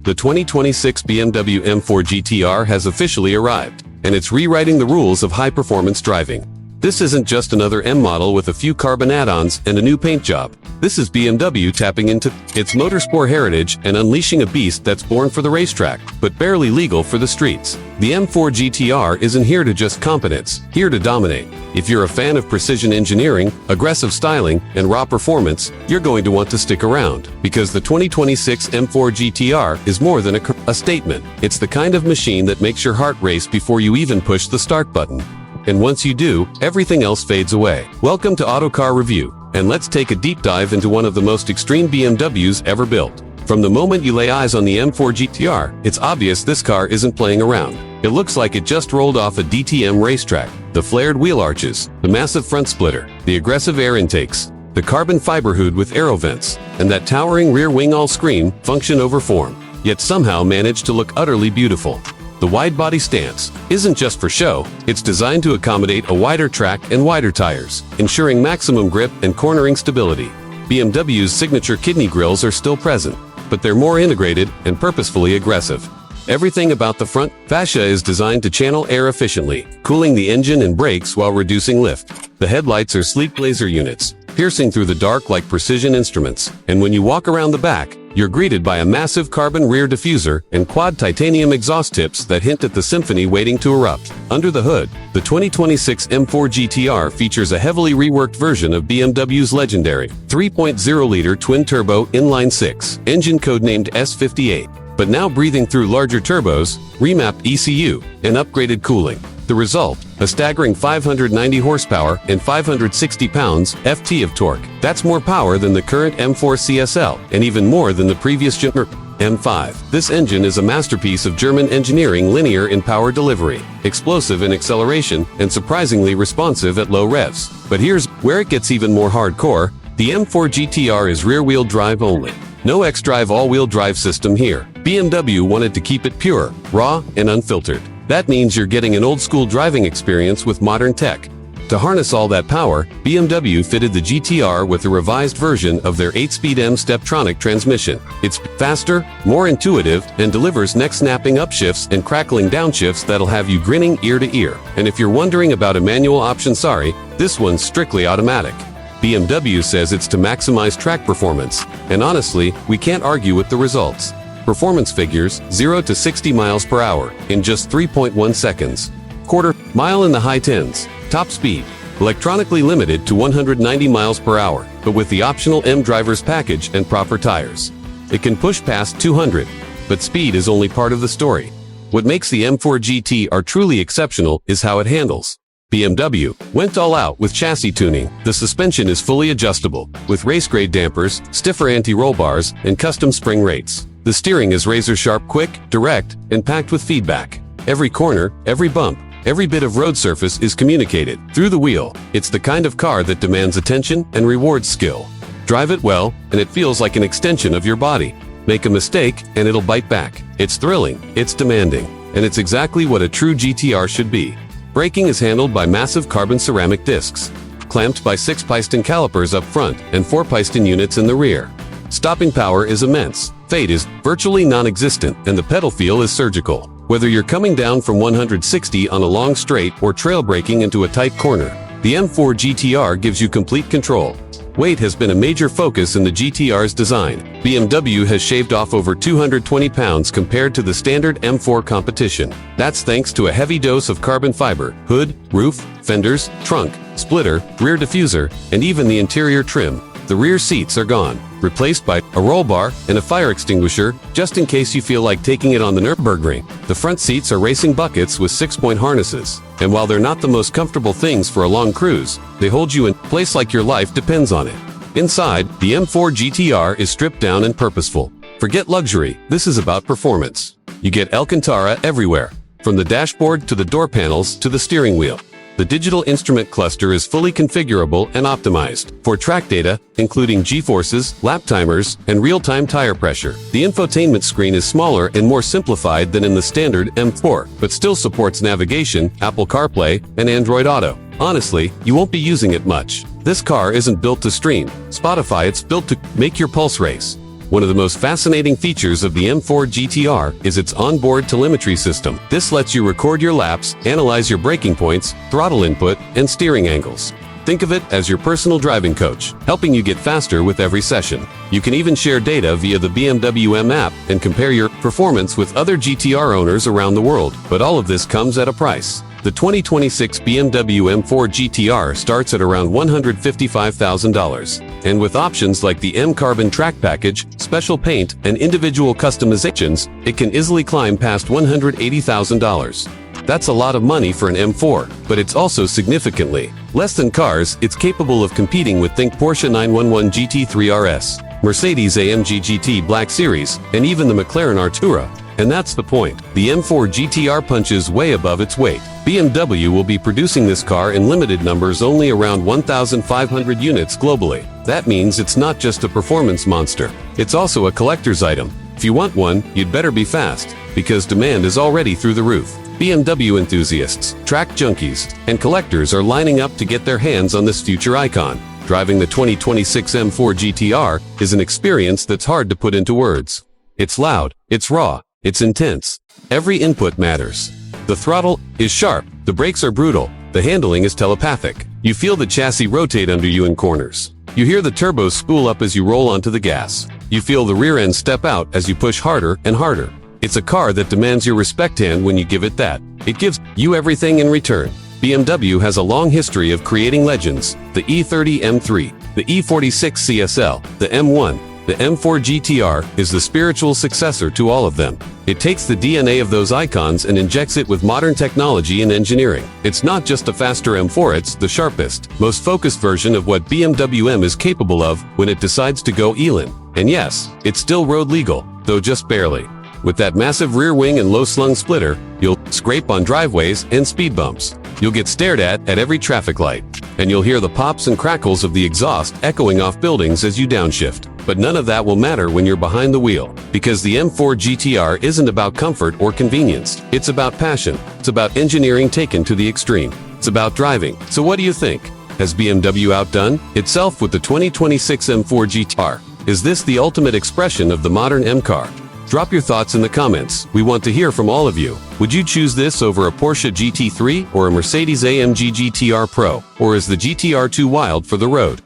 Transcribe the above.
The 2026 BMW M4 GTR has officially arrived, and it's rewriting the rules of high-performance driving. This isn't just another M model with a few carbon add-ons and a new paint job. This is BMW tapping into its motorsport heritage and unleashing a beast that's born for the racetrack, but barely legal for the streets. The M4 GTR isn't here to just competence, here to dominate. If you're a fan of precision engineering, aggressive styling, and raw performance, you're going to want to stick around, because the 2026 M4 GTR is more than a statement. It's the kind of machine that makes your heart race before you even push the start button. And once you do, everything else fades away. Welcome to Autocar Review, and let's take a deep dive into one of the most extreme BMWs ever built. From the moment you lay eyes on the M4 GTR, it's obvious this car isn't playing around. It looks like it just rolled off a DTM racetrack. The flared wheel arches, the massive front splitter, the aggressive air intakes, the carbon fiber hood with aero vents, and that towering rear wing all scream function over form, yet somehow managed to look utterly beautiful. The wide-body stance isn't just for show, it's designed to accommodate a wider track and wider tires, ensuring maximum grip and cornering stability. BMW's signature kidney grills are still present, but they're more integrated and purposefully aggressive. Everything about the front fascia is designed to channel air efficiently, cooling the engine and brakes while reducing lift. The headlights are sleek laser units, piercing through the dark like precision instruments, and when you walk around the back, you're greeted by a massive carbon rear diffuser and quad titanium exhaust tips that hint at the symphony waiting to erupt. Under the hood, the 2026 M4 GTR features a heavily reworked version of BMW's legendary 3.0-liter twin-turbo inline-six engine codenamed S58, but now breathing through larger turbos, remapped ECU, and upgraded cooling. The result, a staggering 590 horsepower and 560 pounds-ft of torque. That's more power than the current M4 CSL, and even more than the previous M5. This engine is a masterpiece of German engineering, linear in power delivery, explosive in acceleration, and surprisingly responsive at low revs. But here's where it gets even more hardcore. The M4 GTR is rear-wheel drive only. No X-Drive all-wheel drive system here. BMW wanted to keep it pure, raw, and unfiltered. That means you're getting an old-school driving experience with modern tech. To harness all that power, BMW fitted the GTR with a revised version of their 8-speed M Steptronic transmission. It's faster, more intuitive, and delivers neck-snapping upshifts and crackling downshifts that'll have you grinning ear to ear. And if you're wondering about a manual option, sorry, this one's strictly automatic. BMW says it's to maximize track performance, and honestly, we can't argue with the results. Performance figures 0 to 60 miles per hour in just 3.1 seconds. Quarter mile in the high tens. Top speed, electronically limited to 190 miles per hour, but with the optional M driver's package and proper tires. It can push past 200, but speed is only part of the story. What makes the M4 GTR truly exceptional is how it handles. BMW went all out with chassis tuning. The suspension is fully adjustable, with race-grade dampers, stiffer anti-roll bars, and custom spring rates. The steering is razor-sharp, quick, direct, and packed with feedback. Every corner, every bump, every bit of road surface is communicated through the wheel. It's the kind of car that demands attention and rewards skill. Drive it well, and it feels like an extension of your body. Make a mistake, and it'll bite back. It's thrilling, it's demanding, and it's exactly what a true GTR should be. Braking is handled by massive carbon ceramic discs, clamped by 6 piston calipers up front and 4 piston units in the rear. Stopping power is immense. Fade is virtually non-existent, and the pedal feel is surgical. Whether you're coming down from 160 on a long straight or trail braking into a tight corner, the M4 GTR gives you complete control. Weight has been a major focus in the GTR's design. BMW has shaved off over 220 pounds compared to the standard M4 competition. That's thanks to a heavy dose of carbon fiber, hood, roof, fenders, trunk, splitter, rear diffuser, and even the interior trim. The rear seats are gone, replaced by a roll bar and a fire extinguisher, just in case you feel like taking it on the Nürburgring. The front seats are racing buckets with 6-point harnesses, and while they're not the most comfortable things for a long cruise, they hold you in place like your life depends on it. Inside, the M4 GTR is stripped down and purposeful. Forget luxury, this is about performance. You get Alcantara everywhere, from the dashboard to the door panels to the steering wheel. The digital instrument cluster is fully configurable and optimized for track data, including G-forces, lap timers, and real-time tire pressure. The infotainment screen is smaller and more simplified than in the standard M4, but still supports navigation, Apple CarPlay, and Android Auto. Honestly, you won't be using it much. This car isn't built to stream Spotify, it's built to make your pulse race. One of the most fascinating features of the M4 GTR is its onboard telemetry system. This lets you record your laps, analyze your braking points, throttle input, and steering angles. Think of it as your personal driving coach, helping you get faster with every session. You can even share data via the BMW M app and compare your performance with other GTR owners around the world. But all of this comes at a price. The 2026 BMW M4 GTR starts at around $155,000. And with options like the M Carbon Track Package, special paint, and individual customizations, it can easily climb past $180,000. That's a lot of money for an M4, but it's also significantly less than cars. It's capable of competing with Porsche 911 GT3 RS, Mercedes AMG GT Black Series, and even the McLaren Artura. And that's the point. The M4 GTR punches way above its weight. BMW will be producing this car in limited numbers, only around 1,500 units globally. That means it's not just a performance monster. It's also a collector's item. If you want one, you'd better be fast, because demand is already through the roof. BMW enthusiasts, track junkies, and collectors are lining up to get their hands on this future icon. Driving the 2026 M4 GTR is an experience that's hard to put into words. It's loud, it's raw, it's intense. Every input matters. The throttle is sharp, the brakes are brutal, the handling is telepathic. You feel the chassis rotate under you in corners. You hear the turbos spool up as you roll onto the gas. You feel the rear end step out as you push harder and harder. It's a car that demands your respect hand when you give it that. It gives you everything in return. BMW has a long history of creating legends. The E30 M3, the E46 CSL, the M1, the M4 GTR is the spiritual successor to all of them. It takes the DNA of those icons and injects it with modern technology and engineering. It's not just a faster M4, it's the sharpest, most focused version of what BMW M is capable of when it decides to go Elin. And yes, it's still road legal, though just barely. With that massive rear wing and low-slung splitter, you'll scrape on driveways and speed bumps. You'll get stared at every traffic light. And you'll hear the pops and crackles of the exhaust echoing off buildings as you downshift. But none of that will matter when you're behind the wheel, because the M4 GTR isn't about comfort or convenience. It's about passion. It's about engineering taken to the extreme. It's about driving. So what do you think? Has BMW outdone itself with the 2026 M4 GTR? Is this the ultimate expression of the modern M car? Drop your thoughts in the comments. We want to hear from all of you. Would you choose this over a Porsche GT3 or a Mercedes AMG GTR Pro? Or is the GTR too wild for the road?